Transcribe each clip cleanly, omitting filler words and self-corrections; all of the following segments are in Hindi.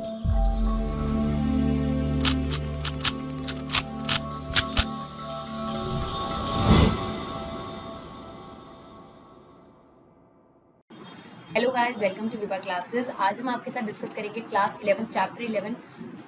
Hello guys, welcome to Vibha classes. आज हम आपके साथ डिस्कस करेंगे क्लास 11 चैप्टर 11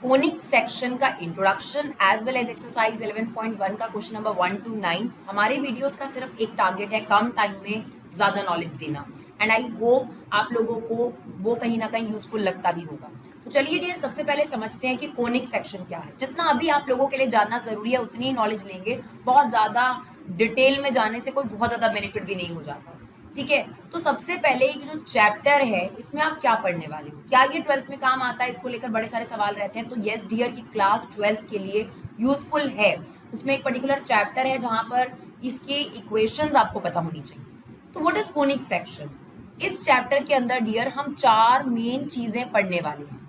कोनिक सेक्शन का introduction as well as exercise 11.1 का क्वेश्चन नंबर 1 to 9। हमारे वीडियोस का सिर्फ एक टारगेट है, कम टाइम में ज़्यादा नॉलेज देना, एंड आई होप आप लोगों को वो कहीं ना कहीं यूजफुल लगता भी होगा। तो चलिए डियर, सबसे पहले समझते हैं कि कोनिक सेक्शन क्या है। जितना अभी आप लोगों के लिए जानना ज़रूरी है उतनी ही नॉलेज लेंगे, बहुत ज़्यादा डिटेल में जाने से कोई बहुत ज़्यादा बेनिफिट भी नहीं हो जाता। ठीक है, तो सबसे पहले ये जो चैप्टर है इसमें आप क्या पढ़ने वाले हो, क्या ये 12th में काम आता है, इसको लेकर बड़े सारे सवाल रहते हैं। तो यस डियर, ये क्लास 12th के लिए यूजफुल है। उसमें एक पर्टिकुलर चैप्टर है जहां पर इसके इक्वेशंस आपको पता होनी चाहिए। तो व्हाट इज कोनिक सेक्शन? इस चैप्टर के अंदर डियर हम 4 मेन चीजें पढ़ने वाले हैं।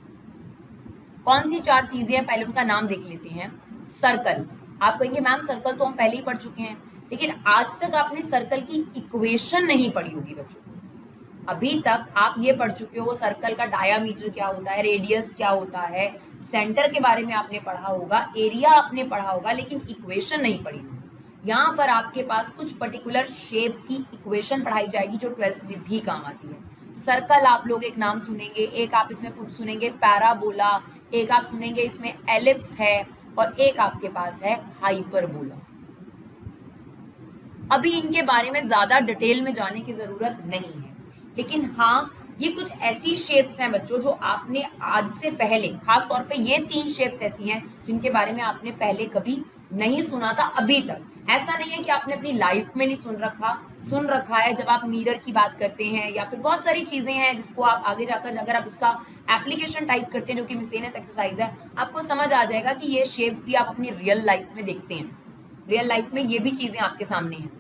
कौन सी 4 चीजें हैं, पहले उनका नाम देख लेते हैं। सर्कल, आप कहेंगे मैम सर्कल तो हम पहले ही पढ़ चुके हैं, लेकिन आज तक आपने सर्कल की इक्वेशन नहीं पढ़ी होगी बच्चों। अभी तक आप ये पढ़ चुके हो सर्कल का डायामीटर क्या होता है, रेडियस क्या होता है, सेंटर के बारे में आपने पढ़ा होगा, एरिया आपने पढ़ा होगा, लेकिन इक्वेशन नहीं पढ़ी होगी। यहाँ पर आपके पास कुछ पर्टिकुलर शेप्स की इक्वेशन पढ़ाई जाएगी जो 12th में भी काम आती है। सर्कल आप लोग एक नाम सुनेंगे, एक आप इसमें सुनेंगे पैराबोला, एक आप सुनेंगे इसमें एलिप्स है, और एक आपके पास है हाइपरबोला। अभी इनके बारे में ज्यादा डिटेल में जाने की जरूरत नहीं है, लेकिन हाँ ये कुछ ऐसी शेप्स हैं बच्चों जो आपने आज से पहले, खास तौर पे ये 3 शेप्स ऐसी हैं जिनके बारे में आपने पहले कभी नहीं सुना था अभी तक। ऐसा नहीं है कि आपने अपनी लाइफ में नहीं सुन रखा है। जब आप मिरर की बात करते हैं या फिर बहुत सारी चीजें हैं जिसको आप आगे जाकर अगर आप इसका एप्लीकेशन टाइप करते हैं, जो कि मिसलेनियस एक्सरसाइज है, आपको समझ आ जाएगा कि ये शेप्स भी आप अपनी रियल लाइफ में देखते हैं। रियल लाइफ में ये भी चीजें आपके सामने हैं।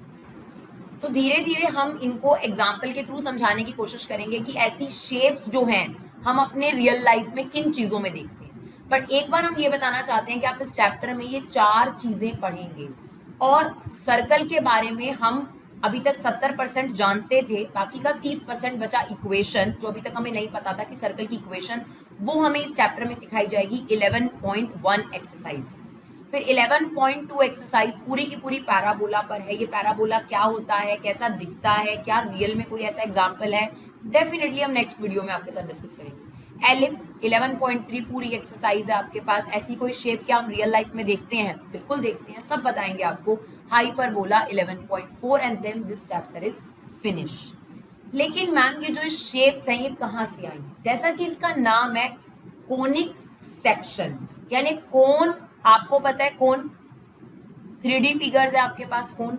तो धीरे धीरे हम इनको एग्जाम्पल के थ्रू समझाने की कोशिश करेंगे कि ऐसी शेप्स जो हैं हम अपने रियल लाइफ में किन चीजों में देखते हैं। बट एक बार हम ये बताना चाहते हैं कि आप इस चैप्टर में ये 4 चीजें पढ़ेंगे, और सर्कल के बारे में हम अभी तक 70% जानते थे, बाकी का 30% बचा इक्वेशन, जो अभी तक हमें नहीं पता था कि सर्कल की इक्वेशन, वो हमें इस चैप्टर में सिखाई जाएगी 11.1 एक्सरसाइज। फिर 11.2 एक्सरसाइज पूरी की पूरी पैराबोला पर है। ये पैराबोला क्या होता है, कैसा दिखता है, क्या रियल में कोई ऐसा एग्जाम्पल है, डेफिनेटली हम नेक्स्ट वीडियो में आपके साथ डिस्कस करेंगे। एलिप्स 11.3 पूरी एक्सरसाइज है आपके पास। ऐसी कोई शेप क्या हम रियल लाइफ में देखते हैं? बिल्कुल देखते हैं, सब बताएंगे आपको। Hyperbola 11.4 and then this chapter is finish. लेकिन मैम ये जो शेप्स हैं ये कहाँ से आई? जैसा कि इसका नाम है कोनिक सेक्शन, यानी कोन, आपको पता है कोन 3D फिगर्स है आपके पास कोन।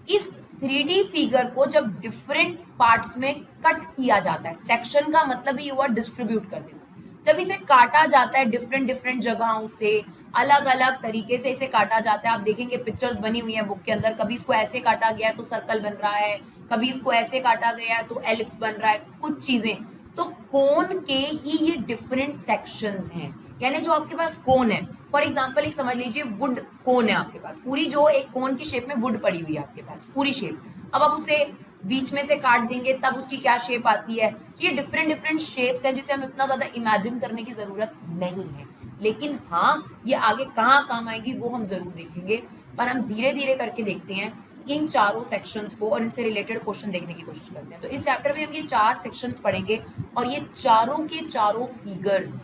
इस 3D फिगर को जब डिफरेंट पार्ट्स में कट किया जाता है, सेक्शन का मतलब ही हुआ डिस्ट्रीब्यूट कर देना। जब इसे काटा जाता है डिफरेंट डिफरेंट जगहों से, अलग अलग तरीके से इसे काटा जाता है। आप देखेंगे पिक्चर्स बनी हुई है बुक के अंदर, कभी इसको ऐसे काटा गया है तो सर्कल बन रहा है, कभी इसको ऐसे काटा गया है तो एलिप्स बन रहा है, कुछ चीजें। तो कोन के ही ये डिफरेंट सेक्शंस हैं, यानी जो आपके पास कोन है, फॉर एग्जाम्पल एक समझ लीजिए वुड कोन है आपके पास, पूरी जो एक कोन की शेप में वुड पड़ी हुई है आपके पास पूरी शेप। अब आप उसे बीच में से काट देंगे तब उसकी क्या शेप आती है। ये डिफरेंट डिफरेंट शेप्स हैं जिसे हम इतना ज्यादा इमेजिन करने की जरूरत नहीं है, लेकिन हाँ ये आगे कहाँ काम आएगी वो हम जरूर देखेंगे। पर हम धीरे धीरे करके देखते हैं इन चारों सेक्शंस को और इनसे रिलेटेड क्वेश्चन देखने की कोशिश करते हैं। तो इस चैप्टर में हम ये 4 सेक्शंस पढ़ेंगे, और ये चारों के चारों फिगर्स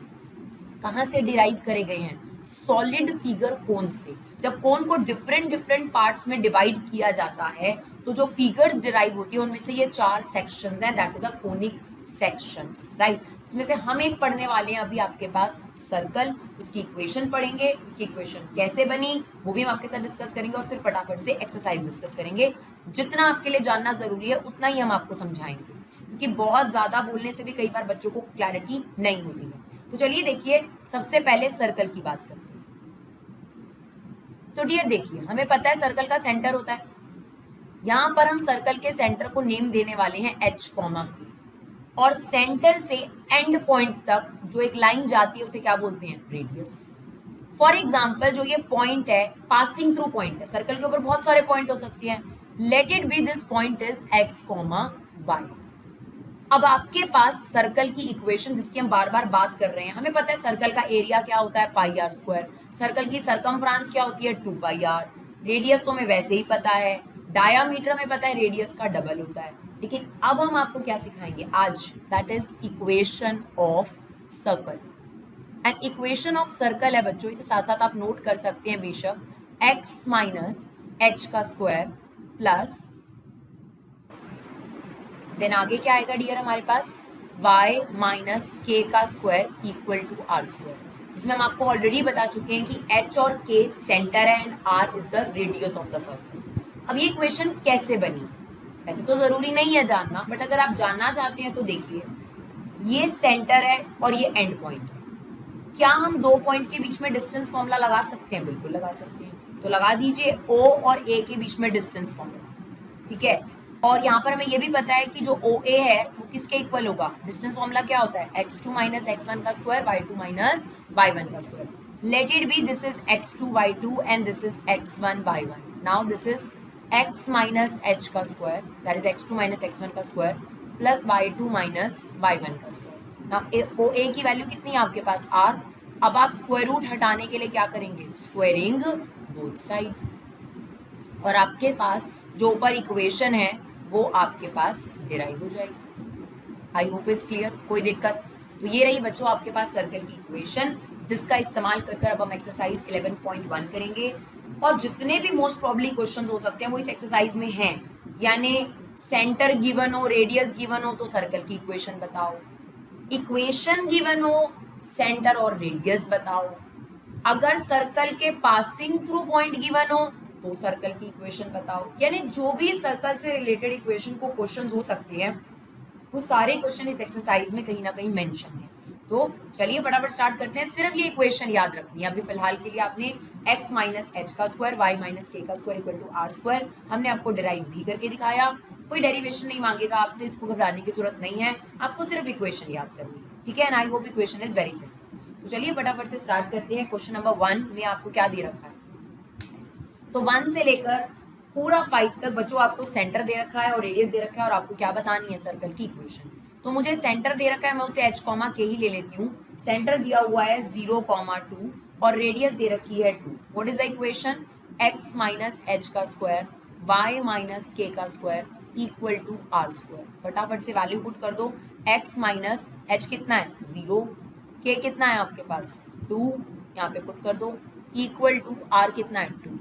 कहाँ से डिराइव करे गए हैं? सॉलिड फिगर कोन से। जब कोन को डिफरेंट डिफरेंट पार्ट्स में डिवाइड किया जाता है तो जो फिगर्स डिराइव होती है उनमें से ये 4 सेक्शंस हैं, that is a conic sections, right. इसमें से हम एक पढ़ने वाले हैं अभी आपके पास सर्कल, उसकी इक्वेशन पढ़ेंगे, उसकी इक्वेशन कैसे बनी वो भी हम आपके साथ डिस्कस करेंगे, और फिर फटाफट से एक्सरसाइज डिस्कस करेंगे। जितना आपके लिए जानना जरूरी है उतना ही हम आपको समझाएंगे, क्योंकि बहुत ज्यादा बोलने से भी कई बार बच्चों को क्लैरिटी नहीं होती है। तो चलिए देखिए, सबसे पहले सर्कल की बात करते हैं। तो डियर देखिए, हमें पता है सर्कल का सेंटर होता है। यहां पर हम सर्कल के सेंटर को नेम देने वाले हैं H, के, और सेंटर से एंड पॉइंट तक जो एक लाइन जाती है उसे क्या बोलते हैं? रेडियस। फॉर एग्जाम्पल जो ये पॉइंट है, पासिंग थ्रू पॉइंट है, सर्कल के ऊपर बहुत सारे पॉइंट हो सकते हैं। Let it be this point is X, Y। अब आपके पास सर्कल की इक्वेशन जिसकी हम बार बार बात कर रहे हैं, हमें पता है सर्कल का एरिया क्या होता है पाई आर स्क्वायर, सर्कल की सरकमफ्रांस क्या होती है 2 पाई आर, रेडियस तो हमें वैसे ही पता है, डायामीटर हमें पता है रेडियस का डबल होता है। लेकिन अब हम आपको क्या सिखाएंगे आज, that is equation of circle. And equation of circle है बच्चों, इसे साथ साथ आप नोट कर सकते हैं बेशक, x माइनस एच का स्क्वायर प्लस देन आगे क्या आएगा डियर हमारे पास y माइनस के का square equal to r square, जिसमें हम आपको ऑलरेडी बता चुके हैं कि h और k सेंटर है and r is the radius of the circle. अब ये इक्वेशन कैसे बनी, ऐसे तो जरूरी नहीं है जानना, बट अगर आप जानना चाहते हैं तो देखिए, ये सेंटर है और ये एंड पॉइंट है। क्या हम दो पॉइंट के बीच में डिस्टेंस फॉर्मूला लगा सकते हैं? बिल्कुल लगा सकते हैं। तो लगा दीजिए O और A के बीच में डिस्टेंस फॉर्मूला, ठीक है। और यहाँ पर हमें ये भी पता है कि जो OA है वो किसके इक्वल होगा, डिस्टेंस फॉर्मूला क्या होता है x2 माइनस x1 का स्क्वायर y2 माइनस y1 का square. Let it be this is x2 y2 and this is x1 y1। Now this is x minus h का square that is x2 minus x1 का square plus y2 minus y1 का स्क्वायर। नाउ OA की वैल्यू कितनी है आपके पास r। अब आप स्क्वायर रूट हटाने के लिए क्या करेंगे, स्क्वायरिंग बोथ साइड, और आपके पास जो ऊपर इक्वेशन है वो आपके पास डिराइव हो जाएगी। आई होप इट्स क्लियर, कोई दिक्कत? तो ये रही बच्चों आपके पास सर्कल की इक्वेशन, जिसका इस्तेमाल कर अब हम एक्सरसाइज 11.1 करेंगे। और जितने भी मोस्ट प्रॉब्ली क्वेश्चन हो सकते हैं वो इस एक्सरसाइज में हैं, यानी सेंटर गिवन हो, रेडियस गिवन हो तो सर्कल की इक्वेशन बताओ, इक्वेशन गिवन हो, सेंटर और रेडियस बताओ, अगर सर्कल के पासिंग थ्रू पॉइंट गिवन हो तो सर्कल की इक्वेशन बताओ। यानी जो भी सर्कल से रिलेटेड इक्वेशन को क्वेश्चंस हो सकते हैं वो सारे क्वेश्चन इस एक्सरसाइज में कहीं ना कहीं मेंशन है। तो चलिए फटाफट स्टार्ट करते हैं। सिर्फ ये इक्वेशन याद रखनी है अभी फिलहाल के लिए आपने, x माइनस एच का स्क्वायर y माइनस के का square equal to r square, हमने आपको डिराइव भी करके दिखाया, कोई डेरिवेशन नहीं मांगेगा आपसे, इसको घबराने की जरूरत नहीं है, आपको सिर्फ इक्वेशन याद करनी है, ठीक है। And I hope equation is very simple. तो चलिए फटाफट से स्टार्ट करते हैं। क्वेश्चन नंबर 1 में आपको क्या दे रखा है, तो 1 से लेकर पूरा 5 तक बच्चों आपको सेंटर दे रखा है और रेडियस दे रखा है, और आपको क्या बतानी है, सर्कल की इक्वेशन। तो मुझे सेंटर दे रखा है, मैं उसे h कॉमा के ही ले लेती हूँ। सेंटर दिया हुआ है 0,2 और रेडियस दे रखी है 2। What is the equation, x minus h का स्क्वायर y माइनस के का square equal to r square. फटाफट से वैल्यू पुट कर दो, x माइनस एच कितना है 0, k कितना है आपके पास 2, यहाँ पे पुट कर दो, इक्वल टू r कितना है 2।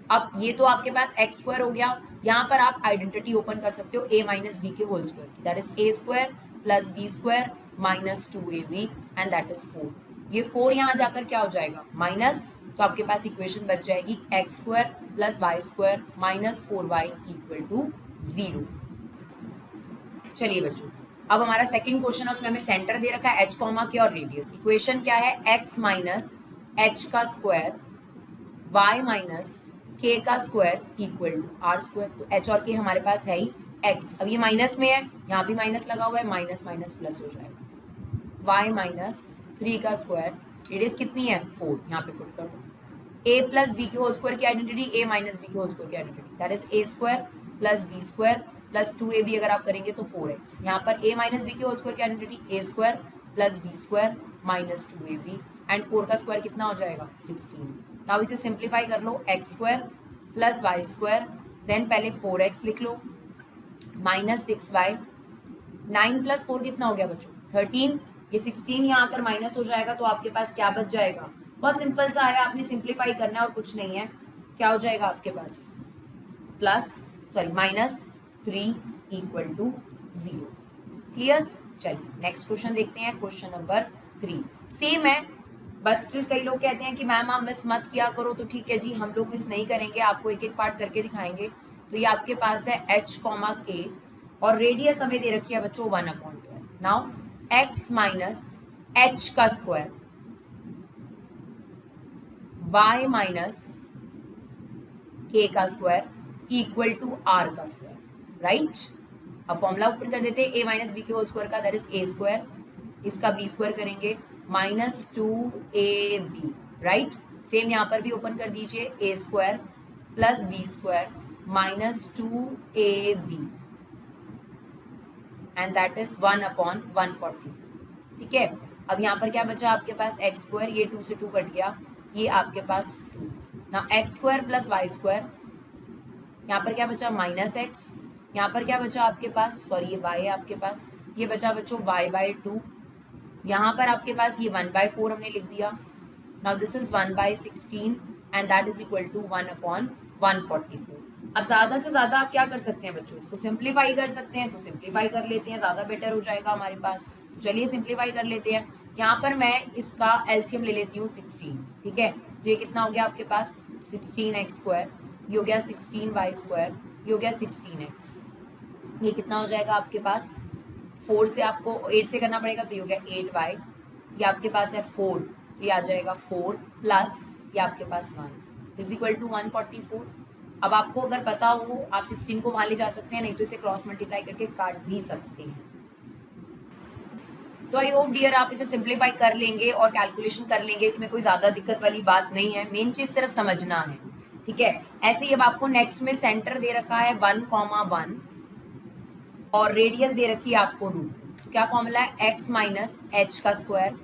अब ये तो आपके पास एक्स स्क्वायर हो गया, यहाँ पर आप आइडेंटिटी ओपन कर सकते हो a माइनस बी के होल स्क्वायर की, that is a square plus b square minus 2ab and that is 4। ये 4 यहाँ जाकर क्या हो जाएगा माइनस, तो आपके पास इक्वेशन बच जाएगी x square plus y square minus 4y equal to 0। चलिए बच्चों, अब हमारा सेकंड क्वेश्चन है, उसमें हमें सेंटर दे रखा है h कॉमा के और रेडियस। इक्वेशन क्या है, x माइनस एच का स्क्वायर y माइनस k का square equal to r square. तो h और k हमारे पास है ही x, अब ये माइनस में है, यहाँ भी माइनस लगा हुआ है, माइनस माइनस प्लस हो जाएगा, y माइनस 3 का स्क्वायर, रेडियस कितनी है 4, यहाँ पे पुट कर दो, a प्लस बी के होल स्क्वायर की आइडेंटिटी, a माइनस बी के होल स्क्वायर की identity, that is a square plus b square plus 2ab अगर आप करेंगे तो 4x, यहाँ पर a माइनस बी के होल स्क्वायर की identity a square plus b square minus 2ab and 4 का स्क्वायर कितना हो जाएगा 16। नाउ इसे सिंप्लीफाई कर लो, x square plus y square, then पहले 4x लिख लो माइनस 6y, 9 प्लस 4 कितना हो गया बच्चों 13, ये 16 यहाँ आकर माइनस हो जाएगा, तो आपके पास क्या बच जाएगा, बहुत सिंपल सा है, आपने सिंप्लीफाई करना है और कुछ नहीं है, क्या हो जाएगा आपके पास माइनस 3 इक्वल टू 0। क्लियर? चलिए नेक्स्ट क्वेश्चन देखते हैं, क्वेश्चन नंबर 3 सेम है, बट स्टिल कई लोग कहते हैं कि मैम आप मिस मत किया करो, तो ठीक है जी, हम लोग मिस नहीं करेंगे, आपको एक एक पार्ट करके दिखाएंगे। तो ये आपके पास है h कॉमा के और रेडियस हमें दे रखी है बच्चों 1/12। नाउ x माइनस एच का स्क्वायर y माइनस के का स्क्वायर इक्वल टू आर का स्क्वायर, राइट। अब फॉर्मूला ओपन कर देते हैं, a माइनस बी के होल स्क्वायर का, दैट इज a स्क्वायर, इसका b स्क्वायर करेंगे माइनस 2ab, राइट। सेम यहाँ पर भी ओपन कर दीजिए, a square plus b square minus 2ab and that is 1/144। ठीक है, अब यहाँ पर क्या बचा आपके पास एक्स स्क्वायर, ये 2 से 2 कट गया, ये आपके पास 2 ना, x square plus y square, यहाँ पर क्या बचा माइनस एक्स, यहाँ पर क्या बचा आपके पास, सॉरी ये वाई है आपके पास, ये बचा बच्चों y/2, यहाँ पर आपके पास ये 1/4 हमने लिख दिया। Now this is 1/16 and that is equal to 1/144। अब ज्यादा से ज्यादा आप क्या कर सकते हैं बच्चों, इसको सिंप्लीफाई कर सकते हैं, तो सिंप्लीफाई कर लेते हैं, ज्यादा बेटर हो जाएगा हमारे पास। चलिए सिंप्लीफाई कर लेते हैं। यहाँ पर मैं इसका एलसीएम ले लेती हूँ 16। ठीक है, तो ये कितना हो गया आपके पास 16x², ये हो गया 16y², ये हो गया 16x, ये कितना हो जाएगा आपके पास 4 से आपको 8 से करना पड़ेगा, तो ये हो गया 8y, ये आपके पास है 4, तो ये आ जाएगा 4 प्लस ये आपके पास 1 इज इक्वल टू 144। अब आपको अगर पता हो आप 16 को वहां ले जा सकते हैं, नहीं तो इसे क्रॉस मल्टीप्लाई करके काट भी सकते हैं। तो आई होप डियर आप इसे सिंप्लीफाई कर लेंगे और कैलकुलेशन कर लेंगे, इसमें कोई ज़्यादा दिक्कत वाली बात नहीं है, मेन चीज़ सिर्फ समझना है। ठीक है, ऐसे ही अब आपको नेक्स्ट में सेंटर दे रखा है 1,1 और रेडियस दे रखी है आपको रूट, तो क्या फॉर्मूला है x माइनस एच का स्क्वायर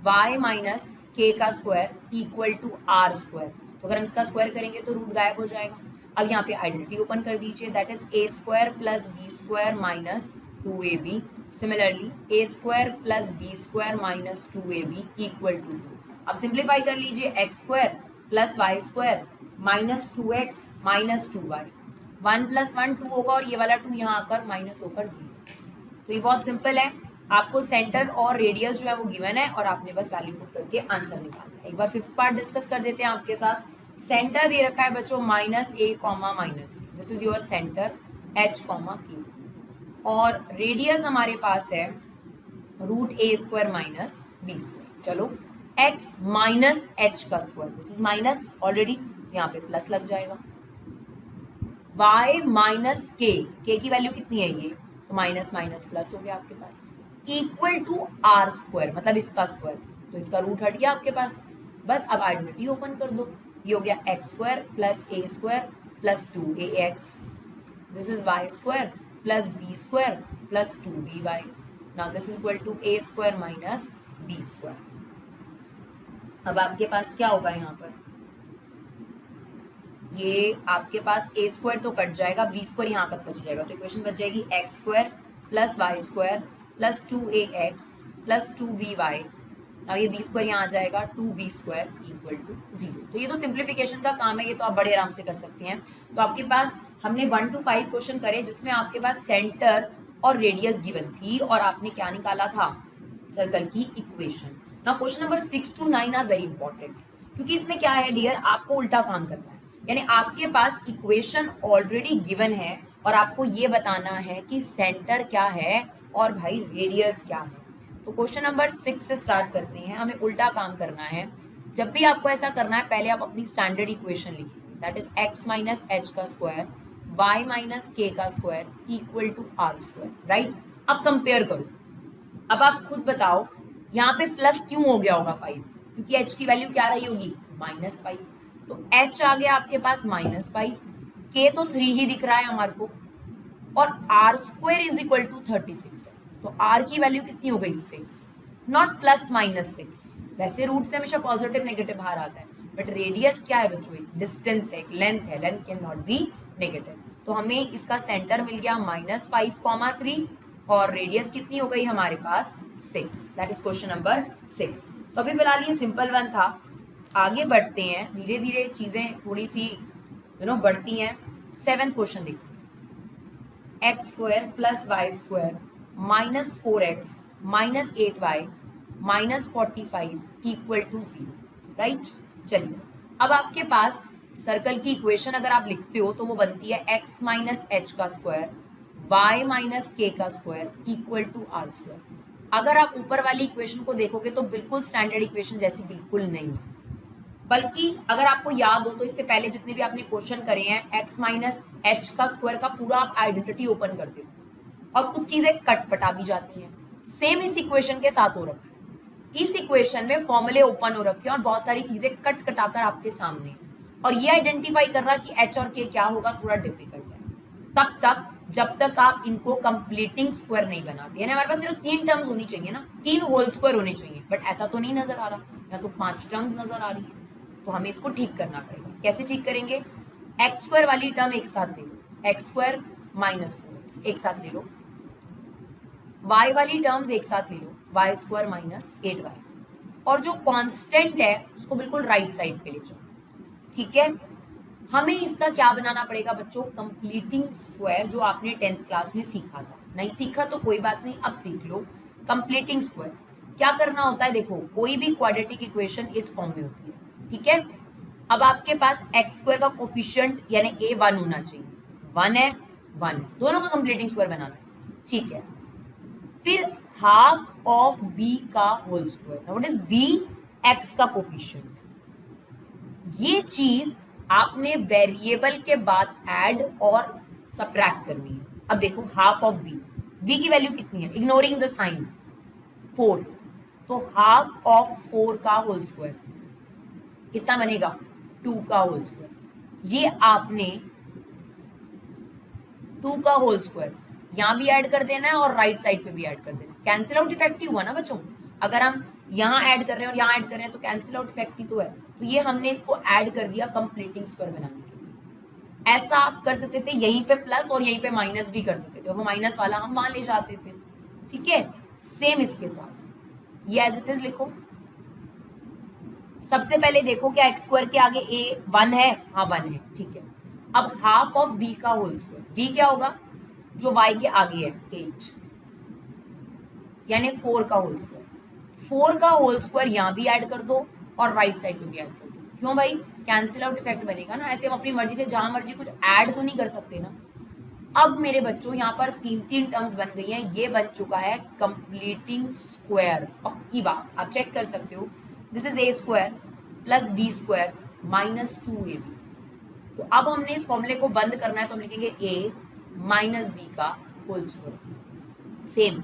y माइनस के का square equal to r square. तो अगर हम इसका स्क्वायर करेंगे तो रूट गायब हो जाएगा। अब यहाँ पे आइडेंटिटी ओपन कर दीजिए, that is a² plus b² minus 2ab। Similarly a² plus b² minus 2ab equal to 2। अब सिंप्लीफाई कर लीजिए, x² plus y² minus 2x minus 2y, 1 + 1 2 होगा और ये वाला 2 यहाँ आकर माइनस होकर 0। तो ये बहुत सिंपल है, आपको सेंटर और रेडियस जो है वो गिवन है और आपने बस वैल्यू पुट करके आंसर निकालना है। एक बार फिफ्थ पार्ट डिस्कस कर देते हैं आपके साथ। सेंटर दे रखा है बच्चों -a, -b, this is your centre h, q और रेडियस हमारे पास है √a² माइनस b²। चलो x माइनस h का square, this is minus already, यहाँ पे प्लस लग जाएगा। y माइनस k की वैल्यू कितनी है ये, तो माइनस माइनस प्लस हो गया आपके पास, इक्वल टू r², मतलब इसका स्क्वायर, तो इसका रूट हट गया आपके पास। बस अब आइडेंटिटी ओपन कर दो, ये हो गया x² plus a² plus 2ax, this is y² plus b² plus 2by। Now this is equal to a² minus b²। अब आपके पास क्या होगा, यहाँ पर ये आपके पास a² तो कट जाएगा, b² यहाँ आकर प्लस हो जाएगा, तो इक्वेशन बच जाएगी x² plus y² plus 2ax plus 2by। अब ये b² यहाँ आ जाएगा 2b² इक्वल टू 0। तो ये तो सिंप्लीफिकेशन का काम है, ये तो आप बड़े आराम से कर सकते हैं। तो आपके पास हमने 1 to 5 क्वेश्चन करे जिसमें आपके पास सेंटर और रेडियस गिवन थी और आपने क्या निकाला था, सर्कल की equation. Now question number 6 to 9 are very important, क्योंकि इसमें क्या है डियर, आपको उल्टा काम करना है, यानी आपके पास इक्वेशन ऑलरेडी गिवन है और आपको ये बताना है कि सेंटर क्या है और भाई रेडियस क्या है। तो क्वेश्चन नंबर 6 से स्टार्ट करते हैं, हमें उल्टा काम करना है। जब भी आपको ऐसा करना है, पहले आप अपनी स्टैंडर्ड इक्वेशन लिखिए, that is x minus h का स्क्वायर y माइनस के का square equal to r², right. अब कंपेयर करो, अब आप खुद बताओ यहाँ पे प्लस क्यों हो गया होगा 5, क्योंकि h की वैल्यू क्या रही होगी -5, तो h आ गया आपके पास -5, k तो 3 ही दिख रहा है हमारे को और r² इज इक्वल टू 36 है, तो r की वैल्यू कितनी हो गई 6, नॉट प्लस माइनस 6। वैसे रूट से हमेशा पॉजिटिव नेगेटिव बाहर आता है, बट रेडियस क्या है बच्चों, एक डिस्टेंस है, एक लेंथ है, length can not be negative. तो हमें इसका सेंटर मिल गया -5,3 और रेडियस कितनी हो गई हमारे पास 6, दैट इज क्वेश्चन नंबर 6। तो अभी फिलहाल ये सिंपल वन था, आगे बढ़ते हैं, धीरे धीरे चीजें थोड़ी सी बढ़ती हैं। 7th क्वेश्चन देखते हैं, x² plus y² minus 4x minus 8y minus 45 equal to 0, right. चलिए अब आपके पास सर्कल की इक्वेशन अगर आप लिखते हो तो वो बनती है x माइनस एच का स्क्वायर y माइनस के का स्क्वायर इक्वल टू r²। अगर आप ऊपर वाली इक्वेशन को देखोगे तो बिल्कुल स्टैंडर्ड इक्वेशन जैसी बिल्कुल नहीं है, बल्कि अगर आपको याद हो तो इससे पहले जितने भी आपने क्वेश्चन करे हैं x माइनस एच का स्क्वायर का पूरा आप आइडेंटिटी ओपन करते हो और कुछ चीजें कटपटा भी जाती हैं। सेम इस इक्वेशन के साथ हो रखा है, इस इक्वेशन में फॉर्मूले ओपन हो रखे हैं और बहुत सारी चीजें कट कटाकर आपके सामने, और ये आइडेंटिफाई करना कि h और k क्या होगा थोड़ा डिफिकल्ट है। तब तक जब तक आप इनको कंप्लीटिंग स्क्वायर नहीं बनाते, यानी हमारे पास सिर्फ 3 टर्म्स होनी चाहिए ना, 3 होल स्क्वायर होने चाहिए, बट ऐसा तो नहीं नजर आ रहा, या तो 5 टर्म्स नजर आ रही है, तो हमें इसको ठीक करना पड़ेगा। कैसे ठीक करेंगे? एक्स स्क्वायर वाली टर्म एक साथ ले लो, एक्स स्क्वायर माइनस 4x एक साथ ले लो, y वाली टर्म्स एक साथ ले लो, वाई स्क्वायर माइनस 8y, और जो कांस्टेंट है उसको बिल्कुल राइट साइड पे ले जाओ, ठीक है। हमें इसका क्या बनाना पड़ेगा बच्चों? कंप्लीटिंग स्क्वायर, जो आपने 10th क्लास में सीखा था। नहीं सीखा तो कोई बात नहीं, अब सीख लो। कंप्लीटिंग स्क्वायर क्या करना होता है? देखो, कोई भी क्वाड्रेटिक इक्वेशन इस फॉर्म में होती है, ठीक है। अब आपके पास एक्स स्क्वायर का कोफिशिएंट यानी a 1 होना चाहिए, 1 है, 1 है, दोनों का कंप्लीटिंग स्क्वायर बनाना है, ठीक है। फिर हाफ ऑफ b का whole square, what is b? x का कोफिशिएंट। ये चीज आपने वेरिएबल के बाद ऐड और सब्ट्रैक्ट करनी है। अब देखो, हाफ ऑफ b की वैल्यू कितनी है? इग्नोरिंग द साइन, 4, तो हाफ ऑफ 4 का होल स्क्वायर कितना बनेगा? 2 का होल स्क्वायर। ये आपने 2 का होल स्क्वायर यहां भी ऐड कर देना है और राइट साइड पे भी ऐड कर देना है। कैंसिल आउट इफेक्ट ही हुआ ना बच्चों, अगर हम यहाँ ऐड कर रहे हैं और यहाँ ऐड कर रहे हैं तो कैंसिल आउट इफेक्ट ही तो है। तो ये हमने इसको ऐड कर दिया कंप्लीटिंग स्क्वायर बनाने के लिए। ऐसा आप कर सकते थे, यहीं पे प्लस और यहीं पे माइनस भी कर सकते थे, और वो माइनस वाला हम वहां ले जाते फिर, ठीक है। सेम इसके साथ ये एज इट इज लिखो। सबसे पहले देखो, क्या एक्स स्क्वायर के आगे ए 1 है? हाँ 1 है, ठीक है। अब हाफ ऑफ b का होल स्क्वायर, b क्या होगा? जो y के आगे है, 8, यानी 4 का होल स्क्वायर। 4 का होल स्क्वायर यहाँ भी ऐड कर दो और राइट साइड पे भी ऐड कर दो। क्यों भाई? कैंसिल आउट इफेक्ट बनेगा ना, ऐसे हम अपनी मर्जी से जहां मर्जी कुछ ऐड तो नहीं कर सकते ना। अब मेरे बच्चों यहाँ पर 3 टर्म्स बन गई हैं, ये बन चुका है कंप्लीटिंग स्क्वायर। पक्की बात, आप चेक कर सकते हो, this is a square plus b square minus 2ab। तो अब हमने इस फॉर्मूले को बंद करना है, तो हम लिखेंगे a माइनस b का whole square. Same,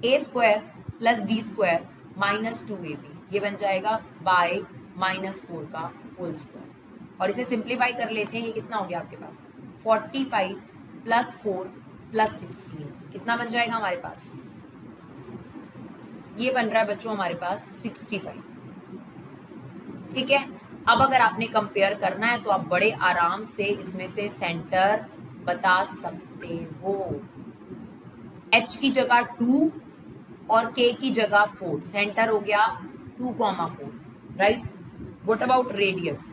a square plus b square minus 2ab, ये बन जाएगा बाय माइनस 4 का होल स्क्वायर। और इसे सिंप्लीफाई कर लेते हैं, ये कितना हो गया आपके पास? 45 प्लस 4 प्लस 16, कितना बन जाएगा हमारे पास? ये बन रहा है बच्चों हमारे पास 65, ठीक है। अब अगर आपने कंपेयर करना है तो आप बड़े आराम से इसमें से सेंटर बता सकते हो। h की जगह 2 और k की जगह 4, सेंटर हो गया 2,4, राइट। What about radius?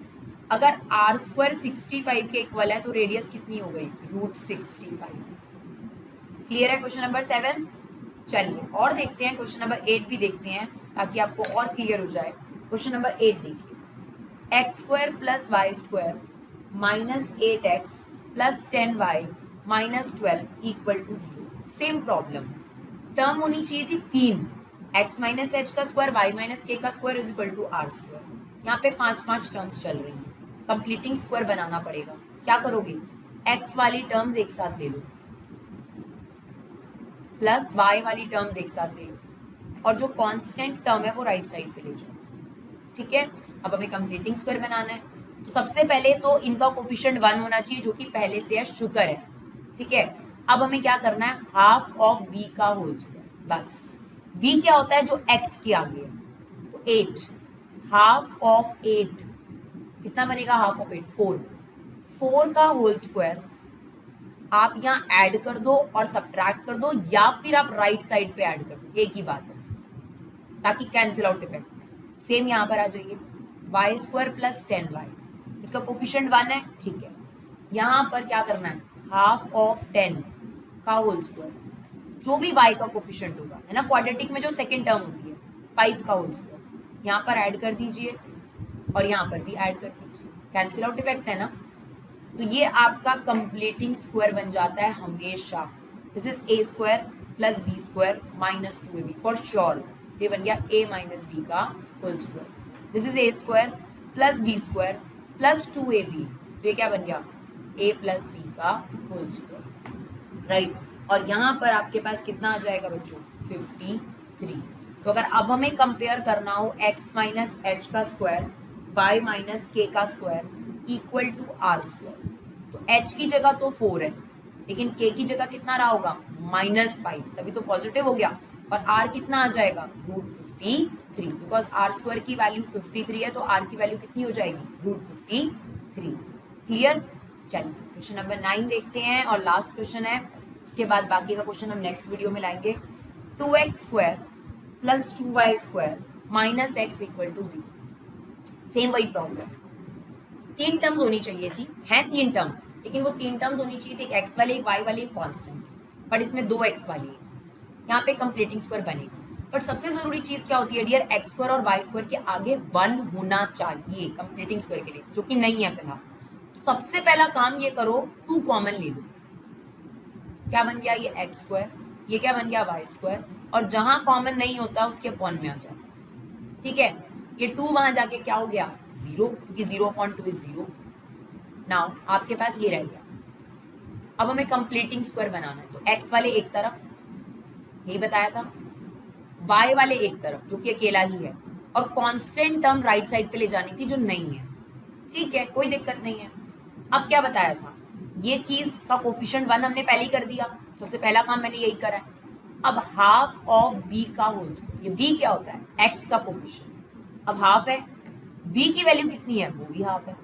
अगर r स्क्वायर 65 के इक्वल है तो रेडियस कितनी हो गई? √65। क्लियर है क्वेश्चन नंबर 7? चलिए और देखते हैं, क्वेश्चन नंबर 8 भी देखते हैं ताकि आपको और क्लियर हो जाए। क्वेश्चन नंबर 8 देखिए, x square plus y square minus 8x plus 10y minus 12 equal to 0। Same problem, term होनी चाहिए थी 3, x माइनस एच का स्क्वायर, y माइनस के का square is equal to r square. यहाँ पे 5 टर्म्स चल रही हैं, कंप्लीटिंग स्क्वायर बनाना पड़ेगा। क्या करोगे? x वाली टर्म्स एक साथ ले लो प्लस y वाली टर्म्स एक साथ ले लो, और जो कांस्टेंट टर्म है वो राइट साइड पे ले जाओ, ठीक है। अब हमें कंप्लीटिंग स्क्वायर बनाना है, तो सबसे पहले तो इनका कोफिशिएंट 1 होना चाहिए, जो कि पहले से है, शुक्र है, ठीक है। अब हमें क्या करना है? हाफ ऑफ b का होल स्क्वायर, बस। b क्या होता है? जो x के आगे है, तो 8, हाफ ऑफ 8 कितना बनेगा? हाफ ऑफ 8 4, 4 का होल स्क्वायर आप यहाँ ऐड कर दो और सब्ट्रैक्ट कर दो, या फिर आप राइट साइड पे ऐड कर दो, एक ही बात है, ताकि कैंसिल आउट इफेक्ट। सेम यहाँ पर आ जाइए, वाई स्क्वायर प्लस 10y, इसका कोफिशिएंट 1 है, ठीक है। यहाँ पर क्या करना है? हाफ ऑफ 10 का होल स्क्वायर, जो भी y का कोफिशिएंट होगा, है ना, क्वाड्रेटिक में जो सेकंड टर्म होती है, 5 का होल स्क्वायर यहाँ पर ऐड कर दीजिए और यहाँ पर भी ऐड कर दीजिए, कैंसिल आउट इफेक्ट है ना। तो ये आपका कंप्लीटिंग स्क्वायर बन जाता है हमेशा। This is a square plus b square minus 2ab, for sure ये बन गया a माइनस b का whole square. This is a square plus b square plus 2ab, तो ये क्या बन गया? a प्लस b का होल स्क्वायर, राइट। और यहाँ पर आपके पास कितना आ जाएगा बच्चों? 53। तो अगर अब हमें कंपेयर करना हो x माइनस एच का स्क्वायर, y माइनस के का square equal to r square, तो h की जगह तो 4 है, लेकिन k की जगह कितना रहा होगा -5, तभी तो पॉजिटिव हो गया। और r कितना आ जाएगा √53, बिकॉज r स्क्वायर की वैल्यू 53 है, तो r की वैल्यू कितनी हो जाएगी √53। क्लियर? चलिए क्वेश्चन नंबर 9 देखते हैं और लास्ट क्वेश्चन है, इसके बाद बाकी का क्वेश्चन हम नेक्स्ट वीडियो में लाएंगे। 2x² + 2y² - x = 0। सेम वही प्रॉब्लम, 3 टर्म्स होनी चाहिए थी, हैं 3 टर्म्स, लेकिन वो 3 टर्म्स होनी चाहिए थी, एक x वाली, एक y वाली, एक कांस्टेंट, बट इसमें 2 x वाली है, यहाँ पे कंप्लीटिंग स्क्वायर बनेगा। बट सबसे जरूरी चीज क्या होती है डियर, x² और y² के आगे 1 होना चाहिए कंप्लीटिंग स्क्वायर के लिए, जो कि नहीं है फिलहाल। तो सबसे पहला काम ये करो, 2 कॉमन ले लो। क्या बन गया, ये x², ये क्या बन गया y², और जहां कॉमन नहीं होता उसके अपॉन में आ जाता है। ठीक है, ये 2 वहां जाके क्या हो गया 0, क्योंकि 0/2 इज 0। नाउ आपके पास ये रह गया। अब हमें कंप्लीटिंग स्क्वायर बनाना है, तो x वाले एक तरफ, यही बताया था, y वाले एक तरफ जो कि अकेला ही है, और कांस्टेंट टर्म राइट साइड पे ले जानी थी जो नहीं है। ठीक है, कोई दिक्कत नहीं है। अब क्या बताया था, ये चीज का कोफिशिएंट 1 हमने पहले ही कर दिया, सबसे पहला काम मैंने यही करा है। अब हाफ ऑफ b का होल स्क्वायर, ये b क्या होता है x का कोफिशिएंट, अब हाफ है, b की वैल्यू कितनी है, वो भी हाफ है।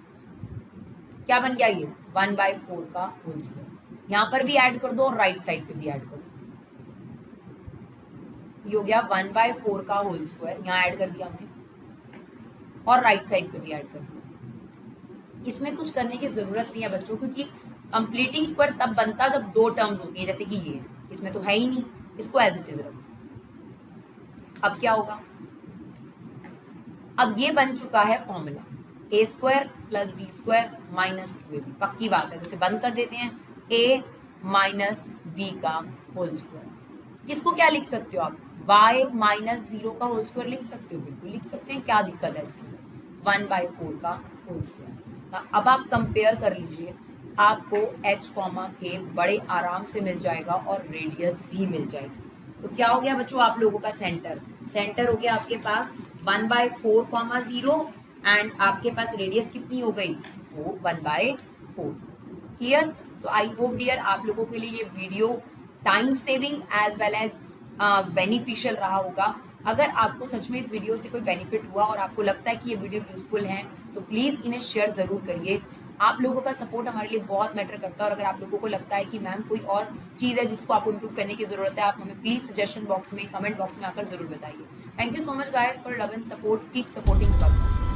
क्या बन गया, ये 1/4 का होल स्क्वायर, यहाँ पर भी ऐड कर दो और राइट साइड पे भी ऐड कर दो, ये हो गया 1/4 का होल स्क्वायर, यहाँ ऐड कर दिया हमने, और राइट साइड पे भी ऐड कर दिया। इसमें कुछ करने की जरूरत नहीं है बच्चों, क्योंकि कंप्लीटिंग स्क्वायर तब बनता जब 2 टर्म्स होती है, जैसे कि ये है, इसमें तो है ही नहीं, इसको एज इट इज रखो। अब क्या होगा, अब ये बन चुका है फॉर्मूला, a² + b² - 2ab, पक्की बात है, जैसे बंद कर देते हैं, a - b का होल स्क्वायर। इसको क्या लिख सकते हो आप, y - 0 का होल स्क्वायर लिख सकते हो, बिल्कुल लिख सकते हैं, क्या दिक्कत है इसके अंदर, 1/4 का होल स्क्वायर। अब आप कंपेयर कर लीजिए, आपको h, k बड़े आराम से मिल जाएगा और रेडियस भी मिल जाएगी। तो क्या हो गया बच्चों, आप लोगों का सेंटर हो गया आपके पास 1/4, 0, एंड आपके पास रेडियस कितनी हो गई 1/4। क्लियर? तो आई होप डियर आप लोगों के लिए ये video time saving as well as beneficial रहा होगा। अगर आपको सच में इस वीडियो से कोई बेनिफिट हुआ और आपको लगता है कि ये वीडियो यूजफुल है, तो प्लीज़ इन्हें शेयर ज़रूर करिए। आप लोगों का सपोर्ट हमारे लिए बहुत मैटर करता है, और अगर आप लोगों को लगता है कि मैम कोई और चीज़ है जिसको आपको इम्प्रूव करने की ज़रूरत है, आप हमें प्लीज़ सजेशन बॉक्स में, कमेंट बॉक्स में आकर ज़रूर बताइए। Thank you so much guys for love and support, keep supporting.